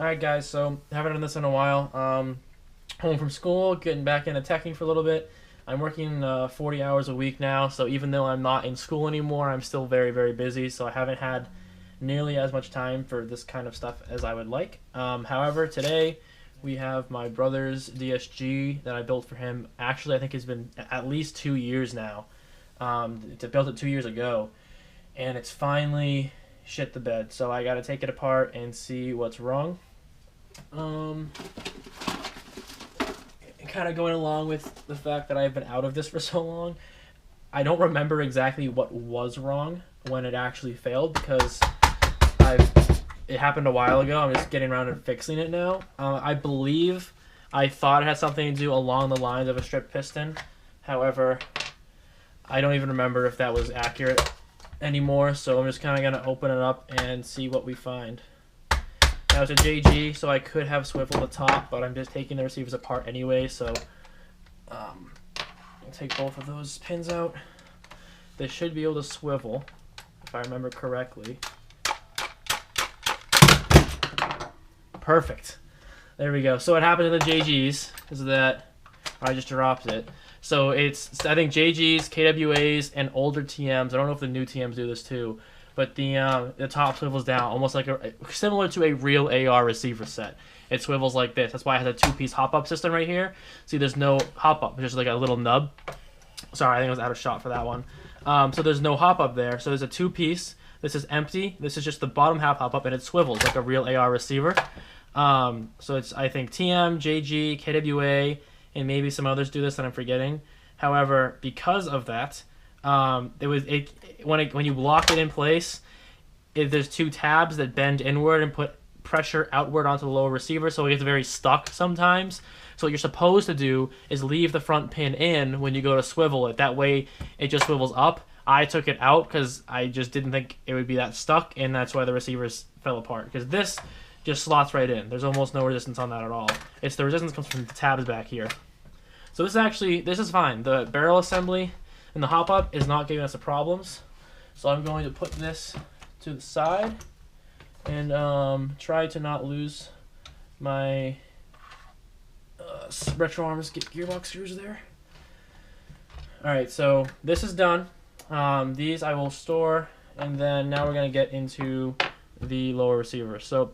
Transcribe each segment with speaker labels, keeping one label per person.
Speaker 1: Alright guys, so haven't done this in a while. Home from school, getting back into teching for a little bit. I'm working 40 hours a week now, so even though I'm not in school anymore, I'm still very, very busy, so I haven't had nearly as much time for this kind of stuff as I would like. However, today we have my brother's DSG that I built for him. Actually, I think it's been at least 2 years now. I built it 2 years ago, and it's finally shit the bed, so I gotta take it apart and see what's wrong. Kind of going along with the fact that I've been out of this for so long, I don't remember exactly what was wrong when it actually failed because it happened a while ago. I'm just getting around and fixing it now. I believe I thought it had something to do along the lines of a strip piston. However, I don't even remember if that was accurate anymore, so I'm just kind of going to open it up and see what we find. Now it's a JG, so I could have swivel the top, but I'm just taking the receivers apart anyway, so I'll take both of those pins out. They should be able to swivel, if I remember correctly. Perfect. There we go. So what happened to the JGs is that I just dropped it. So it's, I think, JGs, KWAs, and older TMs. I don't know if the new TMs do this too, but the top swivels down, almost like similar to a real AR receiver set. It swivels like this. That's why it has a two-piece hop-up system right here. See, there's no hop-up. It's just like a little nub. Sorry, I think I was out of shot for that one. So there's no hop-up there. So there's a two-piece. This is empty. This is just the bottom half hop-up, and it swivels like a real AR receiver. So it's, I think, TM, JG, KWA, and maybe some others do this that I'm forgetting. However, because of that, when you lock it in place, there's two tabs that bend inward and put pressure outward onto the lower receiver, so it gets very stuck sometimes. So what you're supposed to do is leave the front pin in when you go to swivel it. That way, it just swivels up. I took it out because I just didn't think it would be that stuck, and that's why the receivers fell apart. Because this just slots right in. There's almost no resistance on that at all. It's the resistance comes from the tabs back here. So this is fine. The barrel assembly and the hop-up is not giving us the problems. So I'm going to put this to the side and try to not lose my retro arms gearbox screws there. Alright, so this is done. These I will store, and then now we're going to get into the lower receiver. So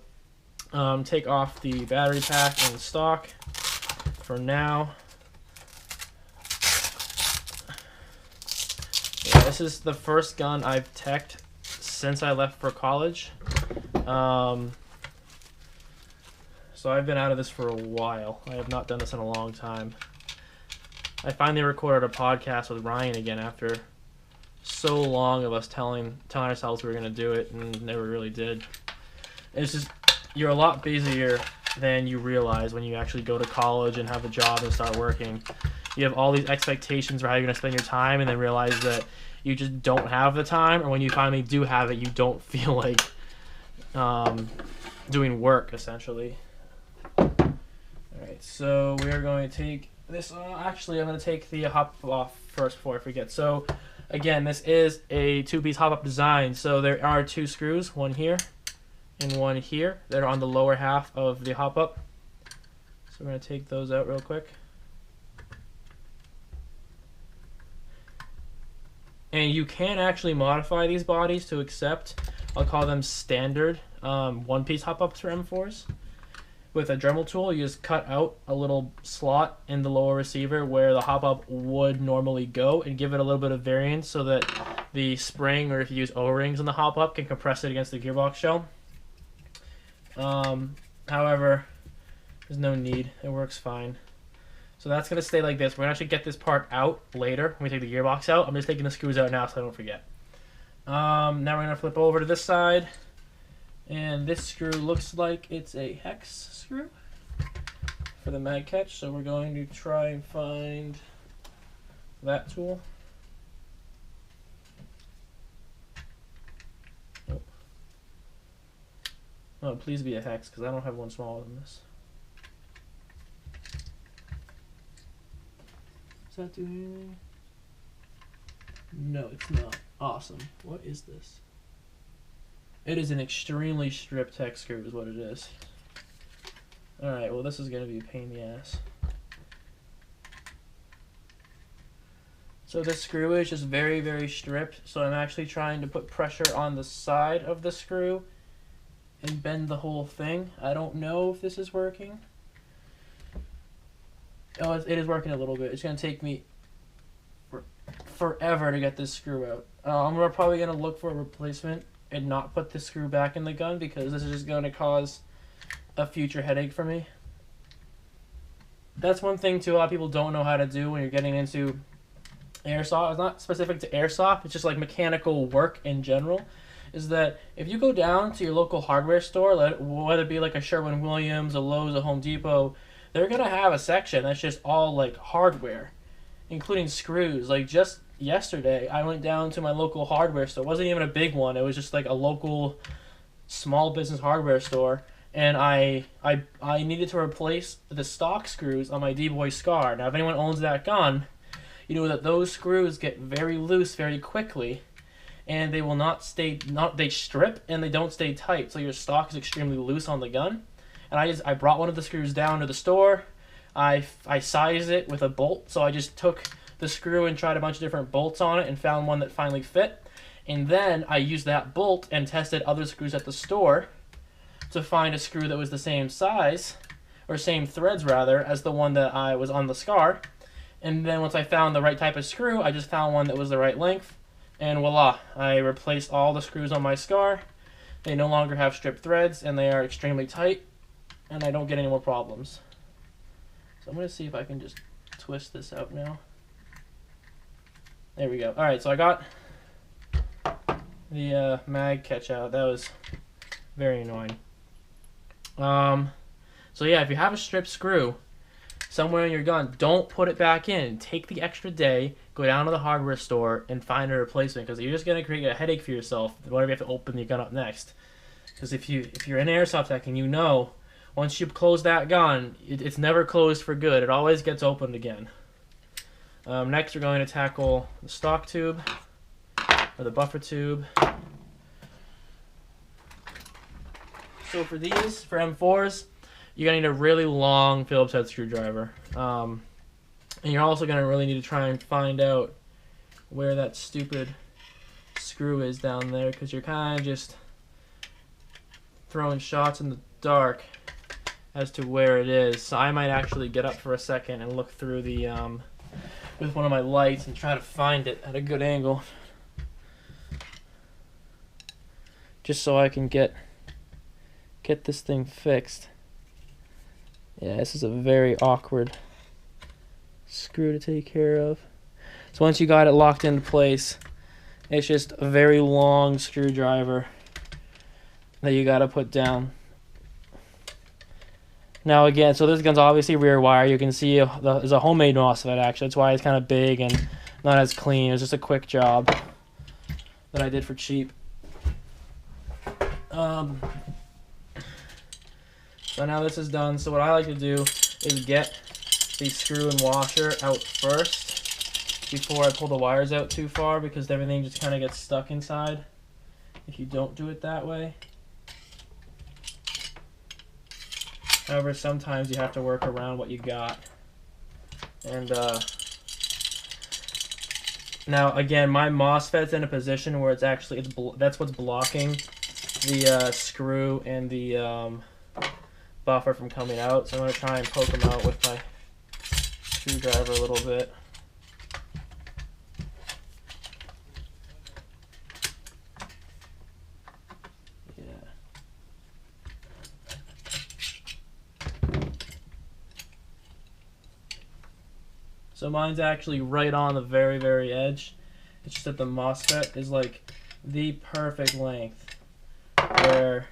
Speaker 1: take off the battery pack and stock for now. Yeah, this is the first gun I've teched since I left for college. So I've been out of this for a while. I have not done this in a long time. I finally recorded a podcast with Ryan again after so long of us telling ourselves we were going to do it and never really did. It's just, you're a lot busier than you realize when you actually go to college and have a job and start working. You have all these expectations for how you're going to spend your time, and then realize that you just don't have the time, or when you finally do have it, you don't feel like doing work, essentially. Alright, so we're going to take this. Actually, I'm going to take the hop off first before I forget. So, again, this is a two-piece hop-up design. So there are two screws, one here and one here, that are on the lower half of the hop-up. So we're going to take those out real quick. And you can actually modify these bodies to accept, I'll call them standard one-piece hop-ups for M4s. With a Dremel tool, you just cut out a little slot in the lower receiver where the hop-up would normally go and give it a little bit of variance so that the spring, or if you use O-rings in the hop-up, can compress it against the gearbox shell. However, there's no need. It works fine. So that's going to stay like this. We're going to actually get this part out later when we take the gearbox out. I'm just taking the screws out now so I don't forget. Now we're going to flip over to this side. And this screw looks like it's a hex screw for the mag catch. So we're going to try and find that tool. Nope. Oh, please be a hex, because I don't have one smaller than this. Does that do anything? No, it's not. Awesome. What is this? It is an extremely stripped hex screw is what it is. Alright, well this is going to be a pain in the ass. So this screw is just very, very stripped, so I'm actually trying to put pressure on the side of the screw and bend the whole thing. I don't know if this is working. Oh, it is working a little bit. It's going to take me forever to get this screw out. I'm probably going to look for a replacement and not put the screw back in the gun because this is just going to cause a future headache for me. That's one thing too a lot of people don't know how to do when you're getting into airsoft. It's not specific to airsoft, it's just like mechanical work in general, is that if you go down to your local hardware store, whether it be like a Sherwin-Williams, a Lowe's, a Home Depot, they're going to have a section that's just all like hardware, including screws. Like just yesterday, I went down to my local hardware store. It wasn't even a big one. It was just like a local small business hardware store. And I needed to replace the stock screws on my D-Boy Scar. Now, if anyone owns that gun, you know that those screws get very loose very quickly, and they will not stay, they strip and they don't stay tight. So your stock is extremely loose on the gun. And I brought one of the screws down to the store. I sized it with a bolt, so I just took the screw and tried a bunch of different bolts on it and found one that finally fit. And then I used that bolt and tested other screws at the store to find a screw that was the same size, or same threads rather, as the one that I was on the Scar. And then once I found the right type of screw, I just found one that was the right length, and voila, I replaced all the screws on my Scar. They no longer have stripped threads, and they are extremely tight, and I don't get any more problems. So I'm going to see if I can just twist this out now. There we go. Alright, so I got the mag catch out. That was very annoying. So yeah, if you have a stripped screw somewhere in your gun, don't put it back in. Take the extra day, go down to the hardware store, and find a replacement, because you're just going to create a headache for yourself whenever you have to open your gun up next. Because if you're in airsoft teching, you know, once you close that gun, it's never closed for good. It always gets opened again. Next, we're going to tackle the stock tube, or the buffer tube. So for these, for M4s, you're going to need a really long Phillips head screwdriver. And you're also going to really need to try and find out where that stupid screw is down there, because you're kind of just throwing shots in the dark as to where it is. So I might actually get up for a second and look through the, with one of my lights and try to find it at a good angle. Just so I can get this thing fixed. Yeah, this is a very awkward screw to take care of. So once you got it locked into place, it's just a very long screwdriver that you got to put down. Now again, so this gun's obviously rear wire. You can see there's a homemade MOSFET actually. That's why it's kind of big and not as clean. It was just a quick job that I did for cheap. So now this is done. So what I like to do is get the screw and washer out first before I pull the wires out too far, because everything just kind of gets stuck inside if you don't do it that way. However, sometimes you have to work around what you got. And now again, my MOSFET's in a position where it's actually that's what's blocking the screw and the buffer from coming out. So I'm going to try and poke them out with my screwdriver a little bit. Yeah. So mine's actually right on the very, very edge. It's just that the MOSFET is like the perfect length where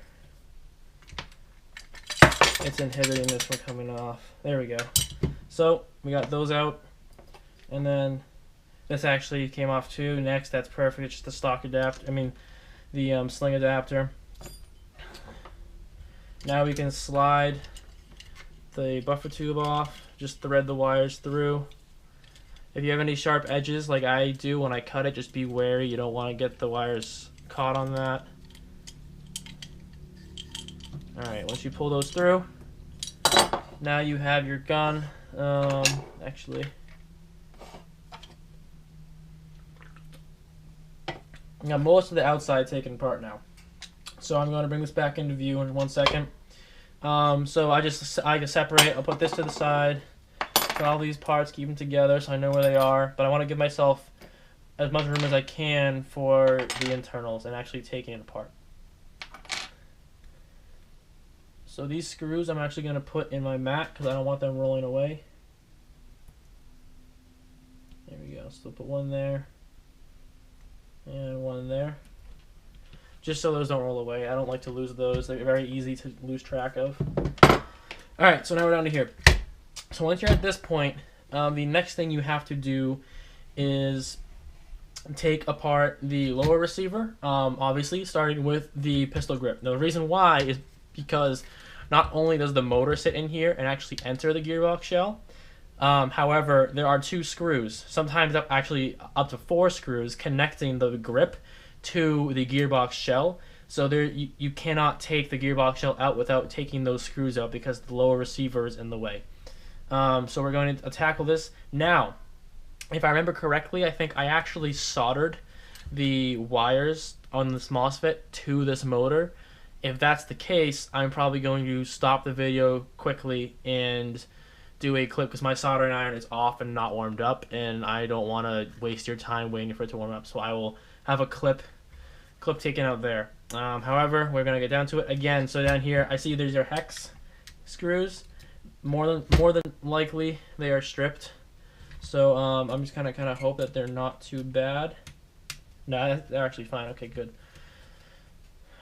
Speaker 1: it's inhibiting this from coming off. There we go. So we got those out, and then this actually came off too. Next, that's perfect. It's just the stock adapter. I mean, the sling adapter. Now we can slide the buffer tube off. Just thread the wires through. If you have any sharp edges like I do when I cut it, just be wary. You don't want to get the wires caught on that. Alright, once you pull those through, now you have your gun. Actually, I got most of the outside taken apart now. So I'm going to bring this back into view in 1 second. So I can separate. I'll put this to the side. Put all these parts, keep them together so I know where they are. But I want to give myself as much room as I can for the internals and actually taking it apart. So these screws I'm actually going to put in my mat because I don't want them rolling away. There we go. So put one there and one there. Just so those don't roll away. I don't like to lose those. They're very easy to lose track of. Alright, so now we're down to here. So once you're at this point, the next thing you have to do is take apart the lower receiver, obviously starting with the pistol grip. Now the reason why is because not only does the motor sit in here and actually enter the gearbox shell, however, there are 2 screws, sometimes actually up to 4 screws connecting the grip to the gearbox shell. So there, you cannot take the gearbox shell out without taking those screws out because the lower receiver is in the way. So we're going to tackle this. Now, if I remember correctly, I think I actually soldered the wires on this MOSFET to this motor. If that's the case, I'm probably going to stop the video quickly and do a clip because my soldering iron is off and not warmed up, and I don't want to waste your time waiting for it to warm up. So I will have a clip taken out there. However, we're gonna get down to it again. So down here, I see there's your hex screws. More than likely, they are stripped. So I'm just kind of hope that they're not too bad. No, they're actually fine. Okay, good.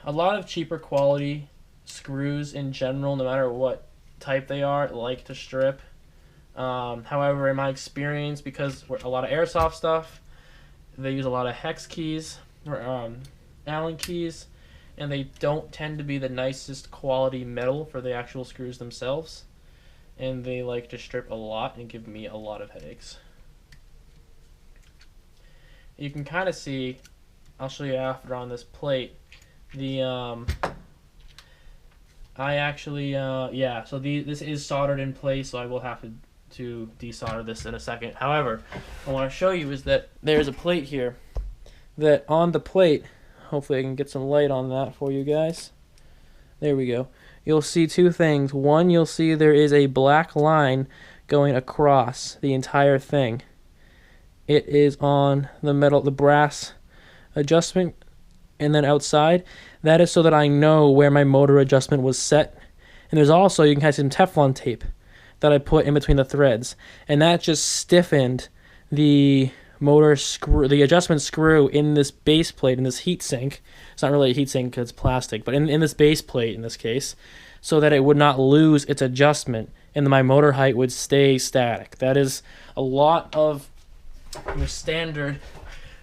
Speaker 1: A lot of cheaper quality screws in general, no matter what type they are, like to strip. However, in my experience, because a lot of airsoft stuff, they use a lot of hex keys or Allen keys, and they don't tend to be the nicest quality metal for the actual screws themselves, and they like to strip a lot and give me a lot of headaches. You can kind of see, I'll show you after on this plate, the I actually yeah, so this is soldered in place, so I will have to desolder this in a second. However, what I want to show you is that there's a plate here that on the plate, hopefully I can get some light on that for you guys. There we go. You'll see 2 things. One, you'll see there is a black line going across the entire thing. It is on the metal, the brass adjustment, and then outside. That is so that I know where my motor adjustment was set. And there's also, you can kind of see some Teflon tape that I put in between the threads, and that just stiffened the motor screw, the adjustment screw in this base plate, in this heat sink. It's not really a heat sink because it's plastic, but in this base plate in this case, so that it would not lose its adjustment and my motor height would stay static. That is a lot of your standard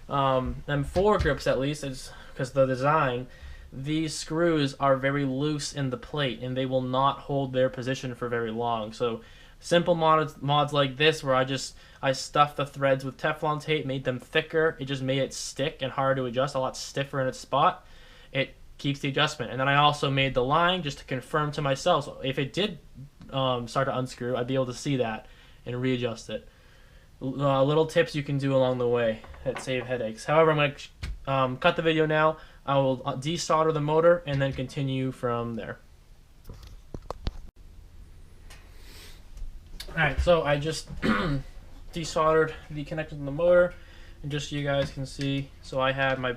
Speaker 1: M4 grips, at least, because the design, these screws are very loose in the plate and they will not hold their position for very long. So simple mods like this, where I stuffed the threads with Teflon tape, made them thicker, it just made it stick and hard to adjust, a lot stiffer in its spot. It keeps the adjustment. And then I also made the line just to confirm to myself, so if it did start to unscrew, I'd be able to see that and readjust it. Little tips you can do along the way that save headaches. However, I'm going to cut the video now. I will desolder the motor and then continue from there. Alright, so I just desoldered the connector to the motor, and just so you guys can see, so I had my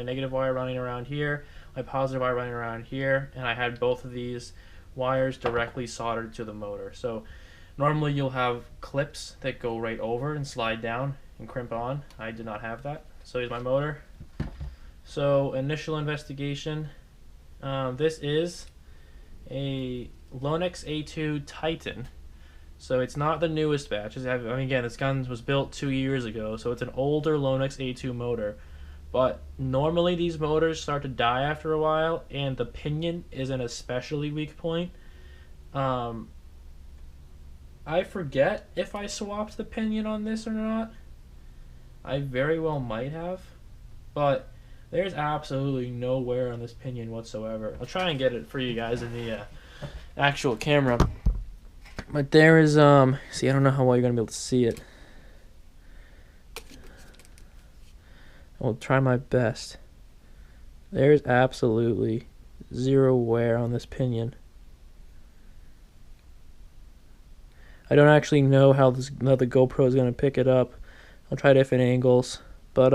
Speaker 1: negative wire running around here, my positive wire running around here, and I had both of these wires directly soldered to the motor. So normally you'll have clips that go right over and slide down and crimp on. I did not have that. So here's my motor. So initial investigation, this is a Lonex A2 Titan. So it's not the newest batch. I mean, again, this gun was built 2 years ago, so it's an older Lonex A2 motor. But normally these motors start to die after a while, and the pinion is an especially weak point. I forget if I swapped the pinion on this or not. I very well might have, but there's absolutely no wear on this pinion whatsoever. I'll try and get it for you guys in the actual camera. But there is, see, I don't know how well you're going to be able to see it. I will try my best. There's absolutely zero wear on this pinion. I don't actually know how the GoPro is going to pick it up. I'll try different angles. But,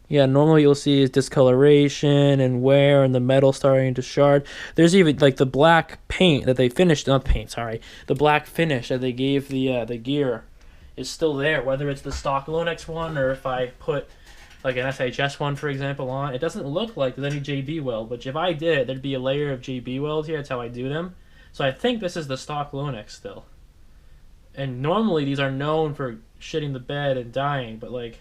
Speaker 1: yeah, normally you'll see is discoloration and wear and the metal starting to shard. There's even, like, the black paint that they finished, not paint, sorry. The black finish that they gave the gear is still there, whether it's the stock Lonex one or if I put, like, an SHS one, for example, on. It doesn't look like there's any JB weld, but if I did it, there'd be a layer of JB weld here. That's how I do them. So I think this is the stock Lonex still. And normally these are known for shitting the bed and dying, but like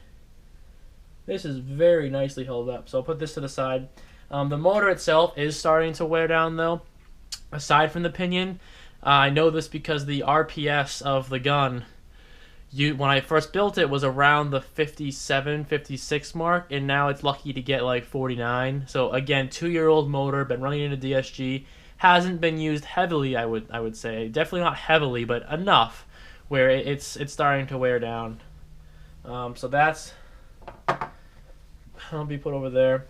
Speaker 1: this is very nicely held up. So I'll put this to the side. The motor itself is starting to wear down though, aside from the pinion. I know this because the RPS of the gun, when I first built it, was around the 57, 56 mark, and now it's lucky to get like 49. So again, 2-year-old motor, been running into DSG. Hasn't been used heavily, I would say. Definitely not heavily, but enough where it's starting to wear down. So that's I'll be put over there.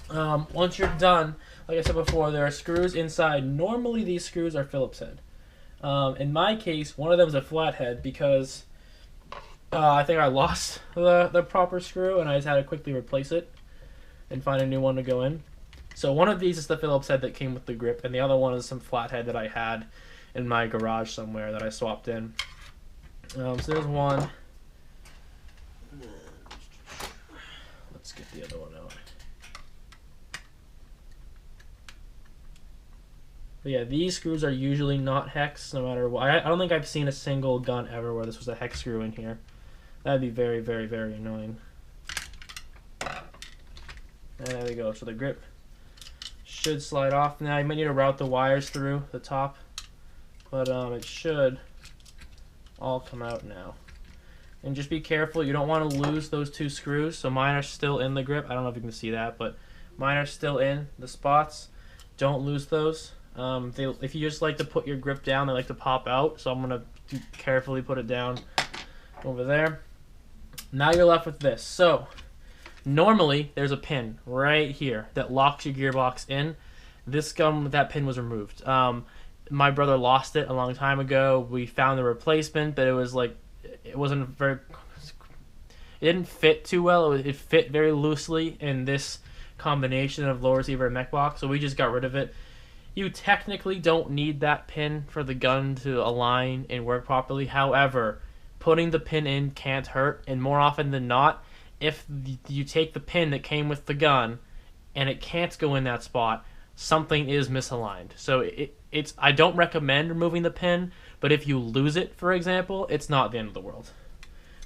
Speaker 1: Once you're done, like I said before, there are screws inside. Normally these screws are Phillips head. In my case, one of them is a flathead because I think I lost the proper screw and I just had to quickly replace it and find a new one to go in. So one of these is the Phillips head that came with the grip, and the other one is some flathead that I had in my garage somewhere that I swapped in. So there's one. Let's get the other one out. But yeah, these screws are usually not hex, no matter what. I don't think I've seen a single gun ever where this was a hex screw in here. That'd be very, very, very annoying. And there we go. So the grip should slide off now. You might need to route the wires through the top, but it should all come out now. And just be careful, you don't want to lose those 2 screws. So mine are still in the grip. I don't know if you can see that, but mine are still in the spots. Don't lose those. If you just like to put your grip down, they like to pop out, so I'm gonna carefully put it down over there. Now you're left with this. So normally, there's a pin right here that locks your gearbox in. This gun, that pin was removed. My brother lost it a long time ago. We found the replacement, but it was like, it wasn't very, it didn't fit too well. It fit very loosely in this combination of lower receiver and mech box, so we just got rid of it. You technically don't need that pin for the gun to align and work properly. However, putting the pin in can't hurt, and more often than not, if you take the pin that came with the gun and it can't go in that spot, something is misaligned. So I don't recommend removing the pin, but if you lose it, for example, it's not the end of the world.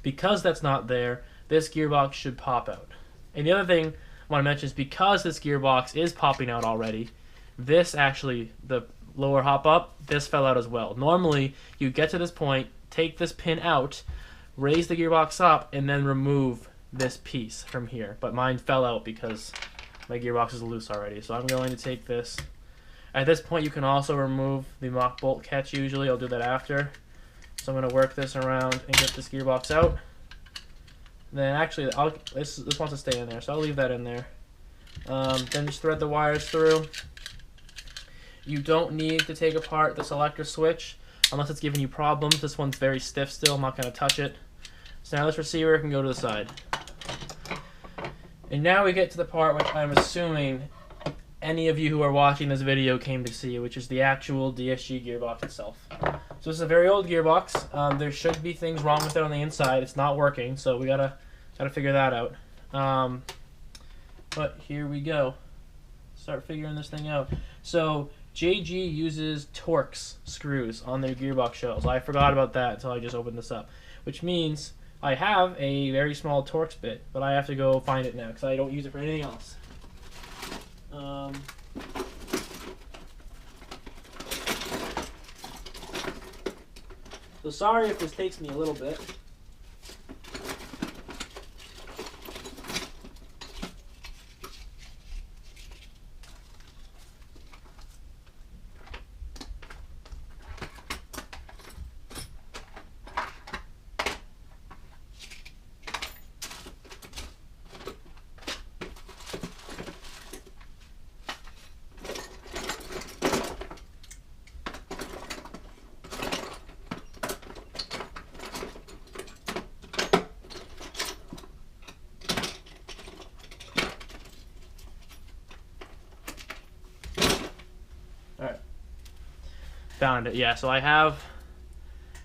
Speaker 1: Because that's not there, this gearbox should pop out. And the other thing I want to mention is because this gearbox is popping out already, this actually, the lower hop up, this fell out as well. Normally, you get to this point, take this pin out, raise the gearbox up, and then remove this piece from here, but mine fell out because my gearbox is loose already. So I'm going to take this. At this point, you can also remove the mock bolt catch. Usually I'll do that after. So I'm going to work this around and get this gearbox out. Then actually this wants to stay in there, so I'll leave that in there. Then just thread the wires through. You don't need to take apart the selector switch unless it's giving you problems. This one's very stiff still. I'm not going to touch it. So now this receiver can go to the side. And now we get to the part which I'm assuming any of you who are watching this video came to see, which is the actual DSG gearbox itself. So this is a very old gearbox. There should be things wrong with it on the inside. It's not working, so we gotta figure that out. But here we go. Start figuring this thing out. So JG uses Torx screws on their gearbox shells. I forgot about that until I just opened this up, which means I have a very small Torx bit, but I have to go find it now because I don't use it for anything else. So sorry if this takes me a little bit. Found it. Yeah, so I have.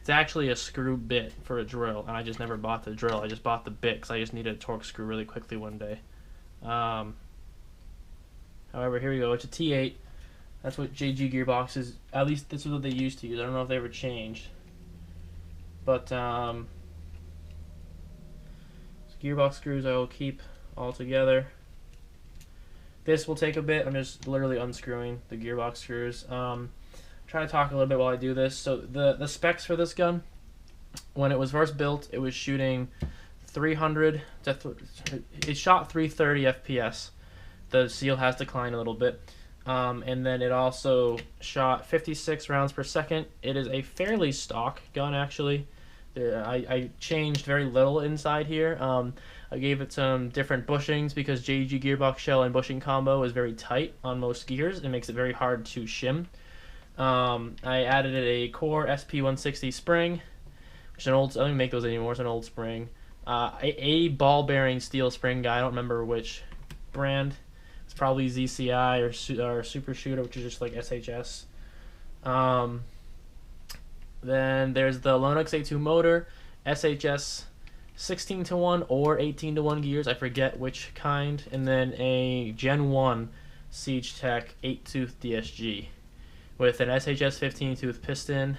Speaker 1: It's actually a screw bit for a drill, and I just never bought the drill. I just bought the bit because I just needed a torque screw really quickly one day. However, here we go. It's a T8. That's what JG gearboxes, at least this is what they used to use. I don't know if they ever changed. But gearbox screws I will keep all together. This will take a bit. I'm just literally unscrewing the gearbox screws. Try to talk a little bit while I do this. So the specs for this gun, when it was first built, it was shooting 300 to it shot 330 FPS. The seal has declined a little bit, and then it also shot 56 rounds per second. It is a fairly stock gun, actually. I changed very little inside here. I gave it some different bushings because JG gearbox shell and bushing combo is very tight on most gears. It makes it very hard to shim. I added a core SP160 spring, which is an old. I don't make those anymore. It's an old spring. A ball bearing steel spring guy. I don't remember which brand. It's probably ZCI or Super Shooter, which is just like SHS. Then there's the Lonux A2 motor, SHS 16:1 or 18:1 gears. I forget which kind. And then a Gen 1 Siege Tech 8-tooth DSG with an SHS 15-tooth piston.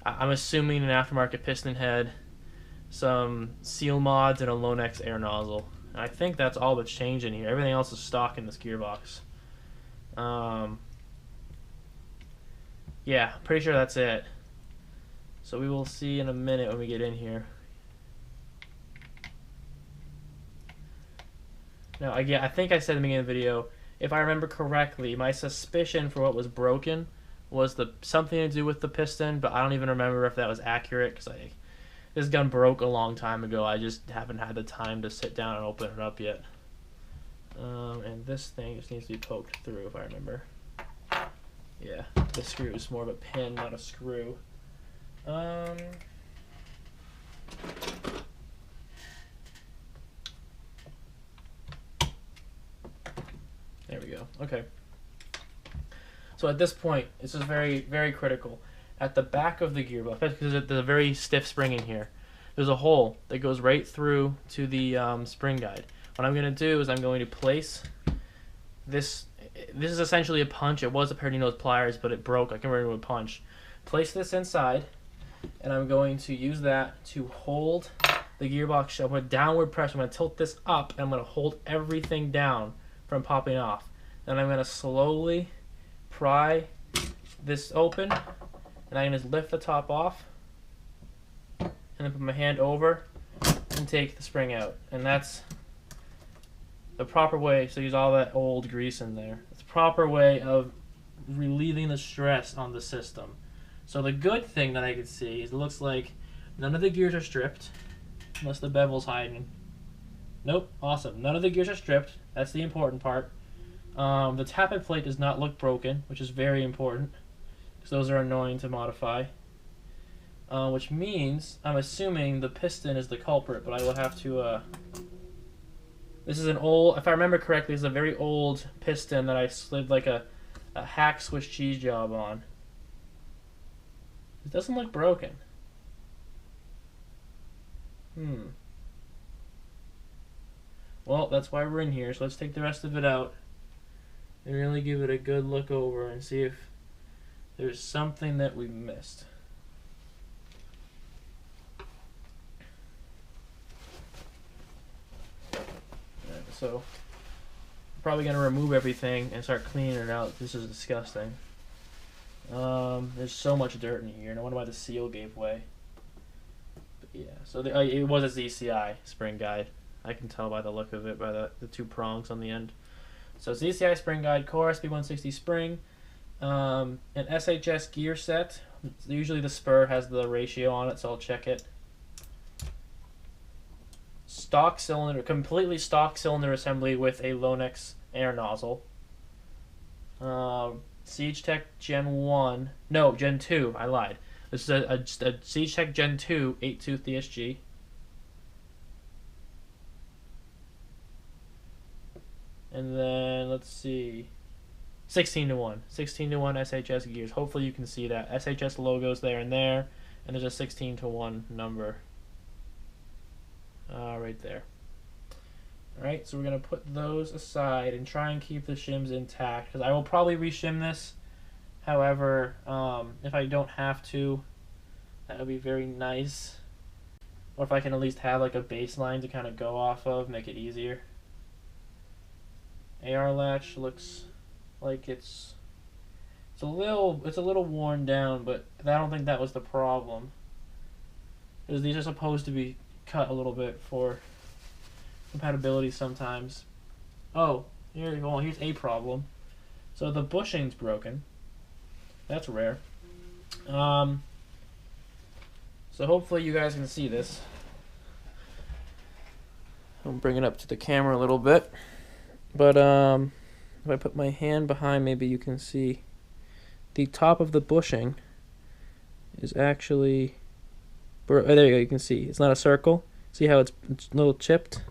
Speaker 1: I'm assuming an aftermarket piston head, some seal mods, and a Lonux air nozzle. And I think that's all that's changed in here. Everything else is stock in this gearbox. Yeah, pretty sure that's it. So we will see in a minute when we get in here. Now, again, I think I said in the beginning of the video, if I remember correctly, my suspicion for what was broken was something to do with the piston, but I don't even remember if that was accurate because this gun broke a long time ago. I just haven't had the time to sit down and open it up yet. And this thing just needs to be poked through, if I remember. Yeah, the screw is more of a pin, not a screw. There we go. Okay. So at this point, this is very, very critical. At the back of the gearbox, because there's a very stiff spring in here, there's a hole that goes right through to the spring guide. What I'm going to do is I'm going to place this. This is essentially a punch. It was a pair of nose pliers, but it broke. I converted it into a punch. Place this inside, and I'm going to use that to hold the gearbox shell. I'm going to downward pressure. I'm going to tilt this up, and I'm going to hold everything down from popping off. Then I'm going to slowly pry this open, and I can just lift the top off, and then put my hand over and take the spring out. And that's the proper way. So use all that old grease in there. It's the proper way of relieving the stress on the system. So the good thing that I can see is it looks like none of the gears are stripped, unless the bevel's hiding. Nope, awesome. None of the gears are stripped. That's the important part. The tappet plate does not look broken, which is very important, because those are annoying to modify. Which means, I'm assuming the piston is the culprit, but I will have to, this is an old, if I remember correctly, this is a very old piston that I slid like a hack Swiss cheese job on. It doesn't look broken. Well, that's why we're in here, so let's take the rest of it out and really give it a good look over and see if there's something that we missed. So I'm probably going to remove everything and start cleaning it out. This is disgusting. There's so much dirt in here, and I wonder why the seal gave way. But yeah, so it was a ZCI spring guide. I can tell by the look of it, by the two prongs on the end. So ZCI spring guide, core SP160 spring, an SHS gear set. Usually the spur has the ratio on it, so I'll check it. Stock cylinder, completely stock cylinder assembly with a Lonux air nozzle. Siege Tech Gen 1, no, Gen 2, I lied. This is a Siege Tech Gen 2 8-tooth DSG. And then, let's see. 16-1. 16-1 SHS gears. Hopefully you can see that. SHS logos there, and there's a 16-1 number right there. Alright, so we're going to put those aside and try and keep the shims intact, because I will probably reshim this. However, if I don't have to, that would be very nice. Or if I can at least have like a baseline to kind of go off of, make it easier. AR latch looks like it's a little worn down, but I don't think that was the problem. Because these are supposed to be cut a little bit for compatibility sometimes. Oh, here's a problem. So the bushing's broken. That's rare. So hopefully you guys can see this. I'll bring it up to the camera a little bit. But if I put my hand behind, maybe you can see the top of the bushing is actually, oh, there you go, you can see it's not a circle. See how it's a little chipped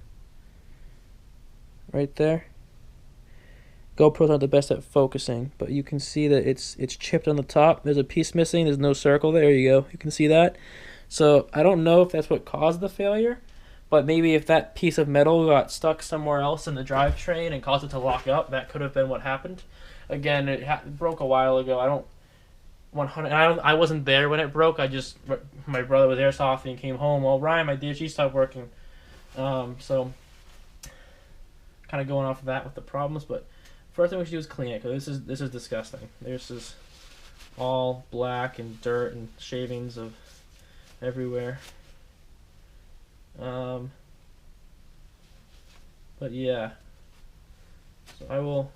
Speaker 1: right there? GoPro's not the best at focusing, but you can see that it's chipped on the top. There's a piece missing. There's no circle. There you go. You can see that. So I don't know if that's what caused the failure, but maybe if that piece of metal got stuck somewhere else in the drivetrain and caused it to lock up, that could have been what happened. Again, it broke a while ago. I wasn't there when it broke. My brother was Airsoft and came home. Well, Ryan, my DSG stopped working. So kind of going off of that with the problems, but first thing we should do is clean it, because this is disgusting. This is all black and dirt and shavings of everywhere. But yeah, so I will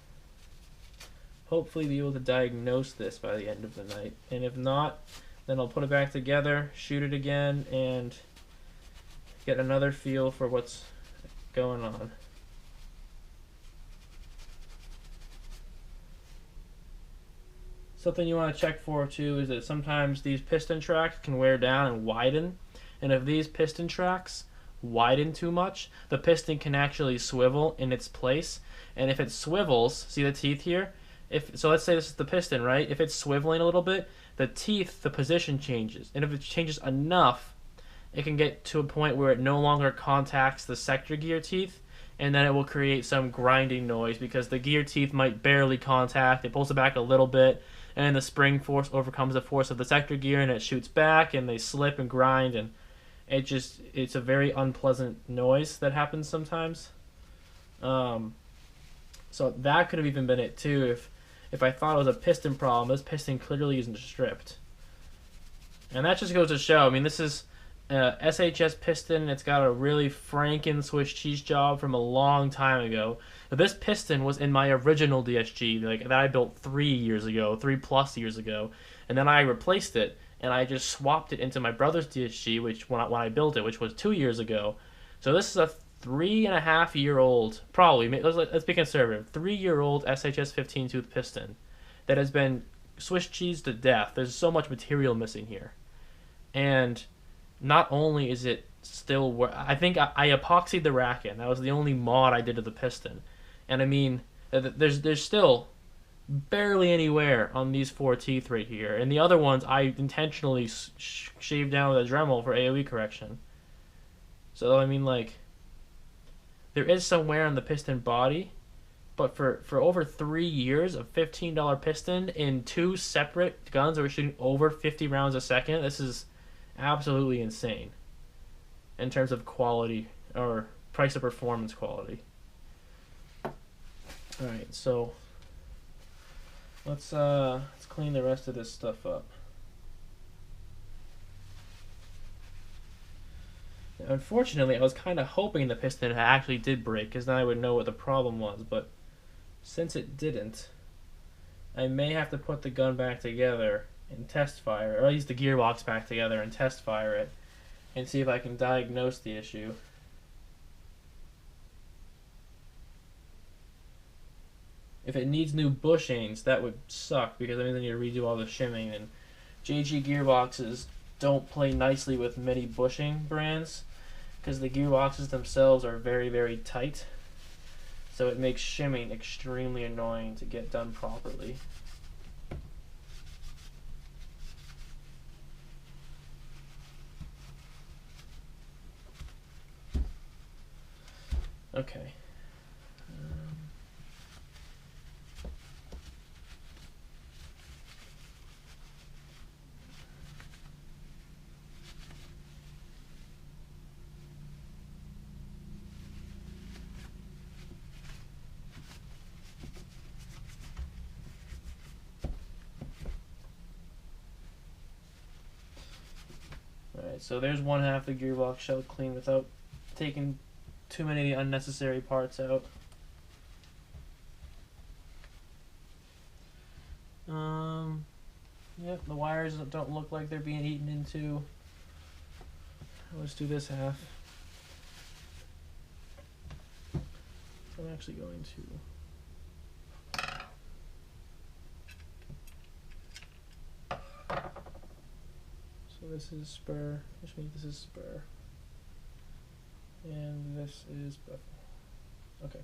Speaker 1: hopefully be able to diagnose this by the end of the night, and if not, then I'll put it back together, shoot it again, and get another feel for what's going on. Something you want to check for too is that sometimes these piston tracks can wear down and widen, and if these piston tracks widen too much, the piston can actually swivel in its place, and if it swivels, see the teeth here? So let's say this is the piston, right? If it's swiveling a little bit, the position changes, and if it changes enough, it can get to a point where it no longer contacts the sector gear teeth, and then it will create some grinding noise because the gear teeth might barely contact. It pulls it back a little bit, and the spring force overcomes the force of the sector gear, and it shoots back, and they slip and grind, and it's a very unpleasant noise that happens sometimes. So that could have even been it too. If I thought it was a piston problem, this piston clearly isn't stripped, and that just goes to show. I mean, this is SHS piston. It's got a really Franken Swiss cheese job from a long time ago. But this piston was in my original DSG, like that I built 3+ years ago, and then I replaced it, and I just swapped it into my brother's DSG, which when I built it, which was 2 years ago. So this is a 3.5-year-old, probably, let's be conservative, 3-year-old SHS 15-tooth piston that has been Swiss cheesed to death. There's so much material missing here, and not only is it still, I think I epoxied the rack in. That was the only mod I did to the piston. And I mean, there's still barely any wear on these 4 teeth right here. And the other ones I intentionally shaved down with a Dremel for AoE correction. So I mean, like, there is some wear on the piston body, but for over 3 years of $15 piston in 2 separate guns that were shooting over 50 rounds a second, this is absolutely insane in terms of quality or price to performance quality. Alright, so let's clean the rest of this stuff up. Now, unfortunately, I was kind of hoping the piston actually did break, because then I would know what the problem was, but since it didn't, I may have to put the gun back together and test fire, or at least the gearbox back together and test fire it, and see if I can diagnose the issue. If it needs new bushings, that would suck, because I mean, then you need to redo all the shimming, and JG gearboxes don't play nicely with many bushing brands, because the gearboxes themselves are very, very tight. So it makes shimming extremely annoying to get done properly. Okay. Alright, so there's one half the gearbox shell clean without taking too many of the unnecessary parts out. Yep, the wires don't look like they're being eaten into. Let's do this half. I'm actually going to so this is spur, which means this is spur. And this is bevel. Okay.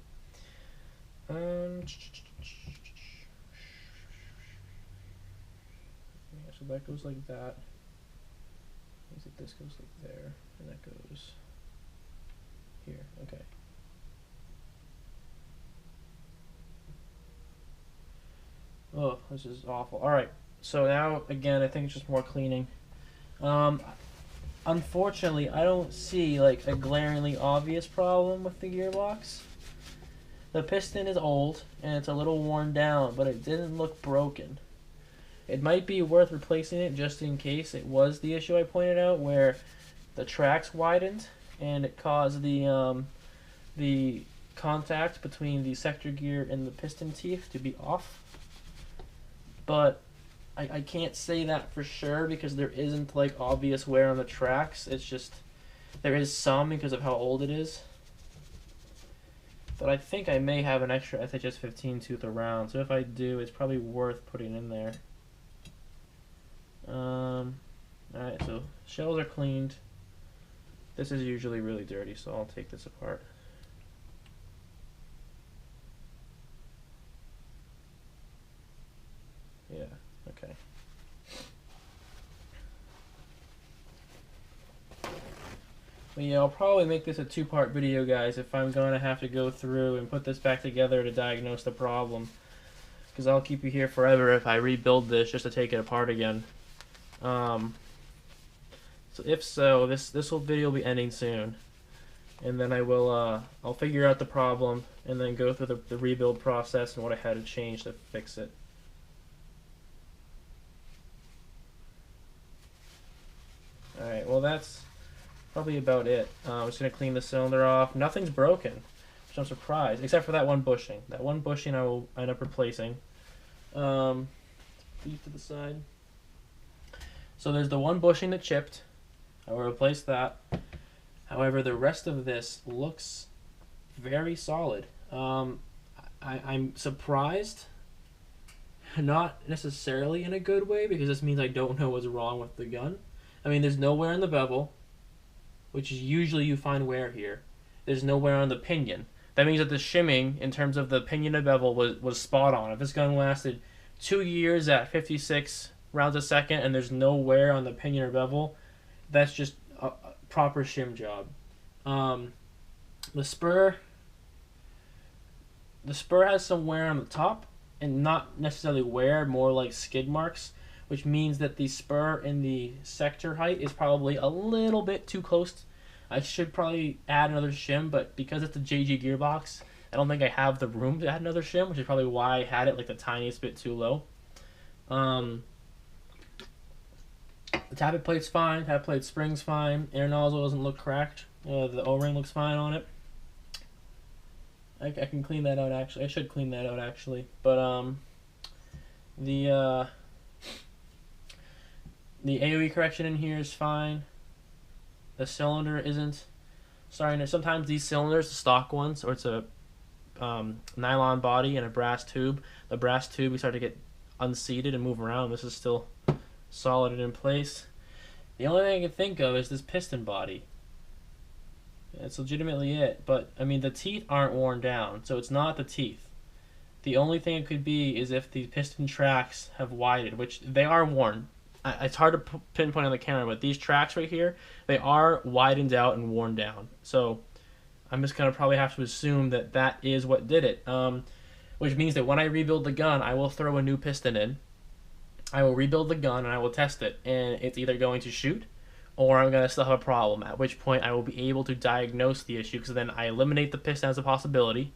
Speaker 1: Yeah, so that goes like that. Means that this goes like there, and that goes here. Okay. Oh, this is awful. All right. So now again, I think it's just more cleaning. Unfortunately, I don't see like a glaringly obvious problem with the gearbox. The piston is old and it's a little worn down, but it didn't look broken. It might be worth replacing it just in case it was the issue I pointed out, where the tracks widened and it caused the contact between the sector gear and the piston teeth to be off. But I can't say that for sure because there isn't like obvious wear on the tracks. It's just there is some because of how old it is. But I think I may have an extra SHS 15 tooth around, so if I do, it's probably worth putting in there. Alright, so shells are cleaned. This is usually really dirty, so I'll take this apart. Yeah, okay. But yeah, I'll probably make this a two-part video, guys, if I'm going to have to go through and put this back together to diagnose the problem. Because I'll keep you here forever if I rebuild this just to take it apart again. So if so, this whole video will be ending soon. And then I will, I'll figure out the problem and then go through the rebuild process and what I had to change to fix it. Alright, well that's probably about it. I'm just going to clean the cylinder off. Nothing's broken, which I'm surprised, except for that one bushing. That one bushing I will end up replacing. Leave to the side. So there's the one bushing that chipped. I will replace that. However, the rest of this looks very solid. I'm surprised, not necessarily in a good way, because this means I don't know what's wrong with the gun. I mean, there's no wear on the bevel, which is usually you find wear here. There's no wear on the pinion. That means that the shimming, in terms of the pinion to bevel, was spot on. If this gun lasted 2 years at 56 rounds a second and there's no wear on the pinion or bevel, that's just a proper shim job. The spur has some wear on the top, and not necessarily wear, more like skid marks, which means that the spur in the sector height is probably a little bit too close. I should probably add another shim, but because it's a JG gearbox, I don't think I have the room to add another shim, which is probably why I had it like the tiniest bit too low. The tappet plate's fine, tappet plate spring's fine, air nozzle doesn't look cracked, the O-ring looks fine on it. I can clean that out actually, I should clean that out actually, but the AOE correction in here is fine. The cylinder isn't. Sorry, sometimes these cylinders, the stock ones, or it's a nylon body and a brass tube. The brass tube, we start to get unseated and move around. This is still solid and in place. The only thing I can think of is this piston body. That's legitimately it. But I mean, the teeth aren't worn down, so it's not the teeth. The only thing it could be is if the piston tracks have widened, which they are worn. It's hard to pinpoint on the camera, but these tracks right here, they are widened out and worn down. So I'm just gonna probably have to assume that that is what did it. Which means that when I rebuild the gun, I will throw a new piston in. I will rebuild the gun and I will test it, and it's either going to shoot or I'm going to still have a problem, at which point I will be able to diagnose the issue, because then I eliminate the piston as a possibility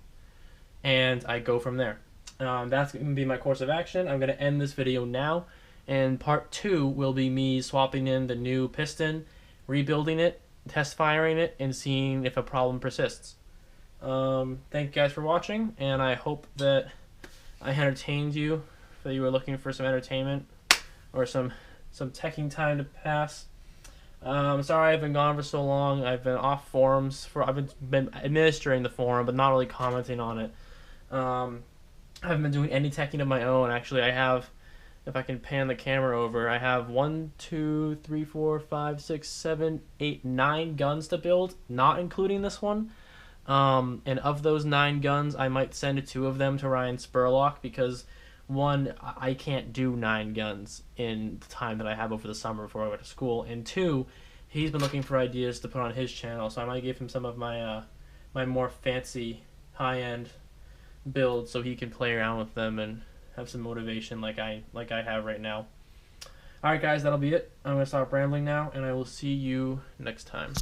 Speaker 1: and I go from there. That's going to be my course of action. I'm going to end this video now, and part 2 will be me swapping in the new piston, rebuilding it, test firing it, and seeing if a problem persists. Thank you guys for watching, and I hope that I entertained you, that you were looking for some entertainment or some teching time to pass. I'm sorry I've been gone for so long. I've been off forums I've been administering the forum, but not really commenting on it. I haven't been doing any teching of my own. Actually, I have, if I can pan the camera over, I have 1, 2, 3, 4, 5, 6, 7, 8, 9 guns to build, not including this one. And of those 9 guns, I might send 2 of them to Ryan Spurlock, because one, I can't do 9 guns in the time that I have over the summer before I go to school, and 2, he's been looking for ideas to put on his channel, so I might give him some of my my more fancy, high-end builds so he can play around with them and have some motivation like I have right now. Alright guys, that'll be it. I'm going to stop rambling now, and I will see you next time.